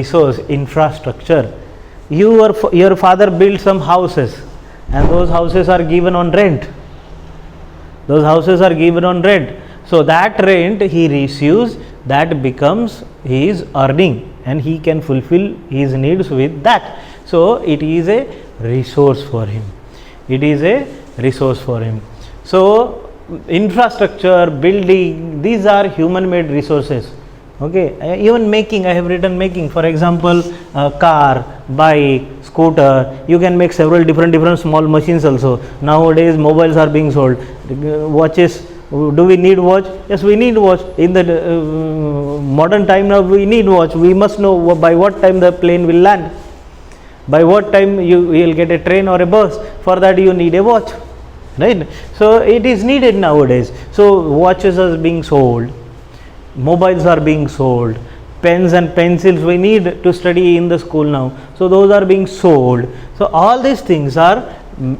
resource, infrastructure. Your father built some houses, and those houses are given on rent. Those houses are given on rent. So that rent he receives, that becomes his earning, and he can fulfill his needs with that. So it is a resource for him. It is a resource for him. So infrastructure, building, these are human made resources. Okay, even making, I have written making, for example, car, bike, scooter, you can make several different small machines also. Nowadays mobiles are being sold, watches. Do we need watch? Yes, we need watch. In the modern time now, we need watch. We must know by what time the plane will land, by what time you will get a train or a bus. For that you need a watch, right? So it is needed nowadays. So watches are being sold, mobiles are being sold, pens and pencils we need to study in the school now, so those are being sold. So all these things are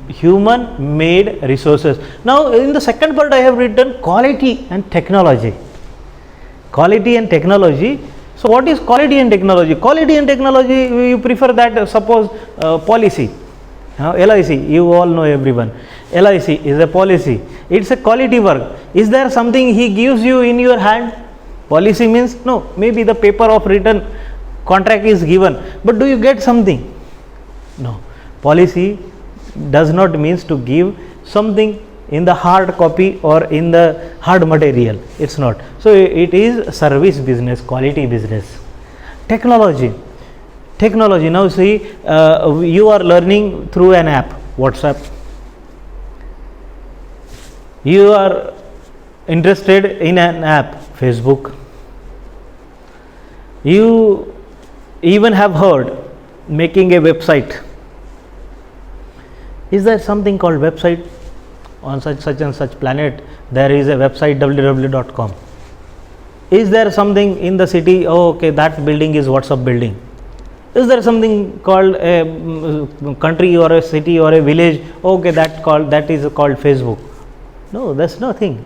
human made resources. Now in the second part I have written quality and technology. Quality and technology. So what is quality and technology? Quality and technology, you prefer that, suppose policy, LIC, you all know, everyone, LIC is a policy, it's a quality work. Is there something he gives you in your hand? Policy means, no, maybe the paper of written contract is given, but do you get something? No. Policy does not means to give something in the hard copy or in the hard material. It's not. So it is service business, quality business. Technology. Technology. Now see, you are learning through an app, WhatsApp. You are interested in an app, Facebook. You even have heard making a website. Is there something called website? On such and such planet there is a website, www.com. Is there something in the city? Oh, okay, that building is WhatsApp building. Is there something called a country or a city or a village? Okay, that is called Facebook. No, that's nothing.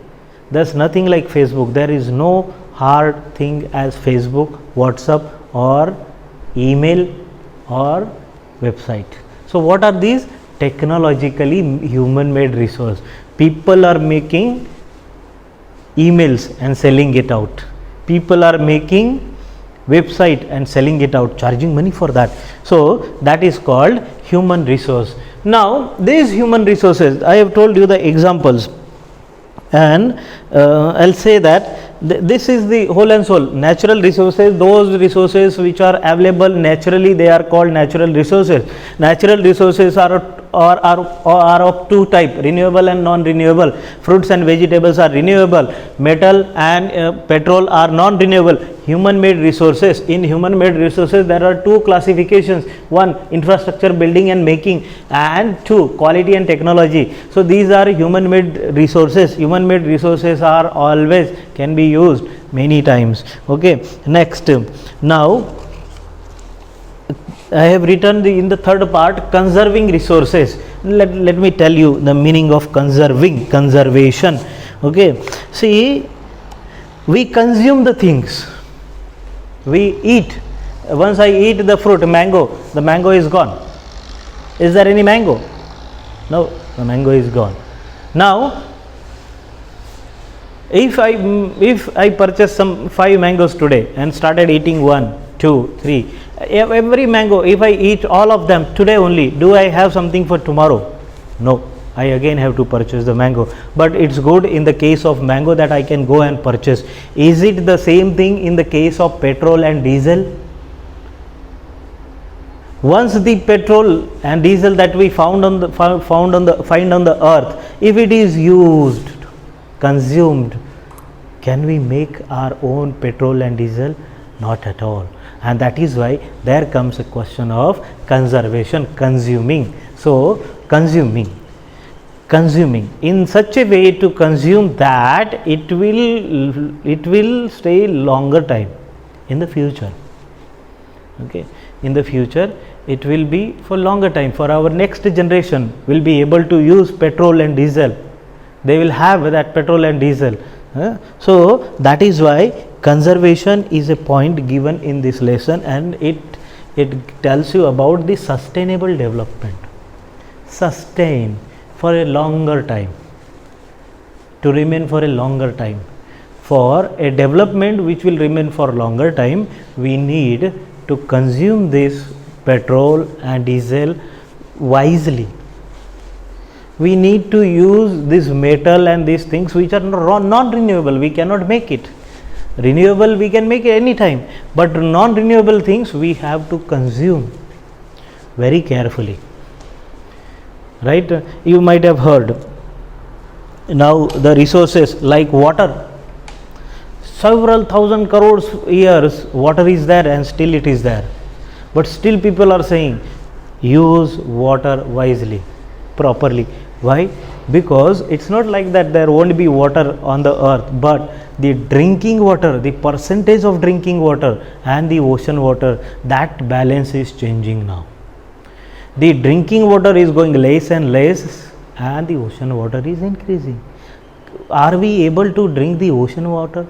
There's nothing like Facebook. There is no hard thing as Facebook, WhatsApp, or email or website. So what are these? Technologically human made resource. People are making emails and selling it out. People are making website and selling it out, charging money for that. So that is called human resource. Now these human resources, I have told you the examples, and I'll say that this is the whole and soul. Natural resources, those resources which are available naturally, they are called natural resources. Natural resources are of two types, renewable and non-renewable. Fruits and vegetables are renewable. Metal and petrol are non-renewable. Human made resources. In human made resources there are two classifications. One, infrastructure, building and making, and two, quality and technology. So these are human made resources. Human made resources are always can be used many times. Okay, next, now I have written in the third part, conserving resources. Let me tell you the meaning of conserving, conservation. Okay, see, we consume the things, we eat. Once I eat the fruit, mango, the mango is gone. Is there any mango? No, the mango is gone. Now if I purchase some 5 mangoes today and started eating 1, 2, 3, every mango, if I eat all of them today only, do I have something for tomorrow? No, I again have to purchase the mango. But it's good in the case of mango that I can go and purchase. Is it the same thing in the case of petrol and diesel? Once the petrol and diesel that we find on the earth, if it is used, consumed, can we make our own petrol and diesel? Not at all. And that is why there comes a question of conservation, consuming. So consuming in such a way to consume that it will stay longer time in the future. Okay, in the future it will be for longer time. For our next generation will be able to use petrol and diesel. They will have that petrol and diesel. So that is why conservation is a point given in this lesson, and it tells you about the sustainable development. Sustain for a longer time, to remain for a longer time. For a development which will remain for longer time, we need to consume this petrol and diesel wisely. We need to use this metal and these things which are non-renewable. We cannot make it. Renewable we can make it any time, but non-renewable things we have to consume very carefully. Right? You might have heard, now the resources like water, several thousand crores years water is there and still it is there, but still people are saying use water wisely, properly. Why? Because it's not like that there won't be water on the earth, but the drinking water, the percentage of drinking water and the ocean water, that balance is changing now. The drinking water is going less and less and the ocean water is increasing. Are we able to drink the ocean water?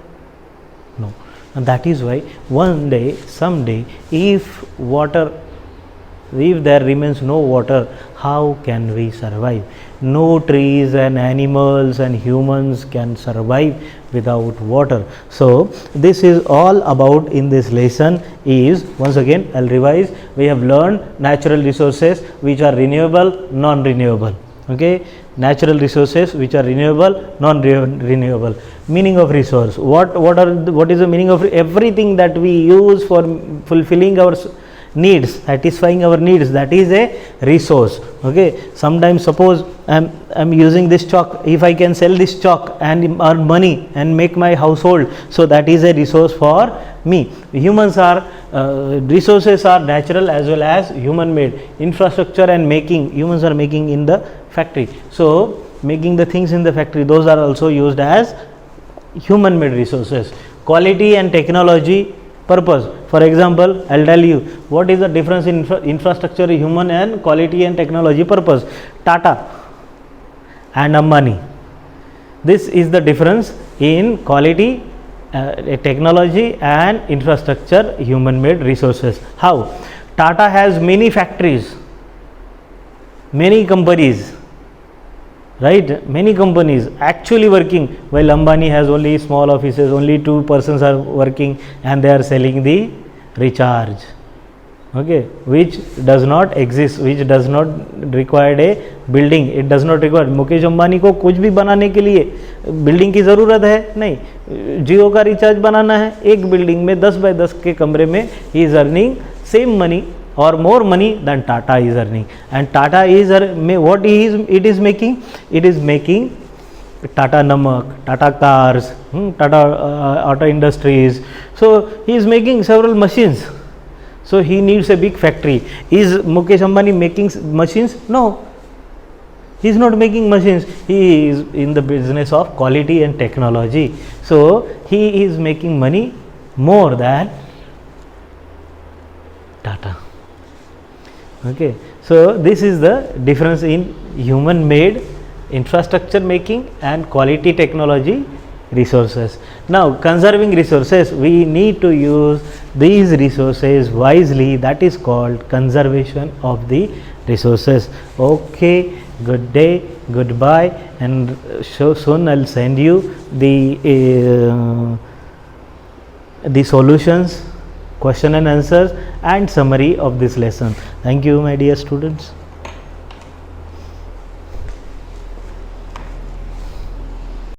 No. And that is why one day, someday, if there remains no water, how can we survive? No trees and animals and humans can survive without water. So this is all about in this lesson is, once again I'll revise, we have learned natural resources which are renewable, non-renewable. Okay, natural resources which are renewable, non-renewable. Meaning of resource, what is the meaning of everything that we use for fulfilling our needs, satisfying our needs, that is a resource. Okay, sometimes suppose I'm using this chalk, if I can sell this chalk and earn money and make my household, so that is a resource for me. Humans are resources are natural as well as human made. Infrastructure and making, humans are making in the factory, so making the things in the factory, those are also used as human made resources. Quality and technology purpose, for example, I'll tell you what is the difference in infrastructure, human and quality and technology purpose. Tata and Ambani, this is the difference in quality, technology and infrastructure, human made resources. How? Tata has many factories, many companies, right, many companies actually working, while Ambani has only small offices, only 2 persons are working and they are selling the recharge, okay, which does not exist, which does not require a building, it does not require. Mukesh Ambani को कुछ भी बनाने के लिए building की ज़रूरत है नहीं, जियो का रिचार्ज बनाना है, एक बिल्डिंग में 10 बाय 10 के कमरे में he is earning same money or more money than Tata is earning. And Tata is what it is making? It is making Tata Namak, Tata Cars, Tata Auto Industries. So he is making several machines. So he needs a big factory. Is Mukesh Ambani making machines? No. He is not making machines. He is in the business of quality and technology. So he is making money more than Tata. Okay, so this is the difference in human made infrastructure making and quality technology resources. Now conserving resources, we need to use these resources wisely, that is called conservation of the resources. Okay, good day, goodbye, and soon I'll send you the solutions, question and answers and summary of this lesson. Thank you, my dear students.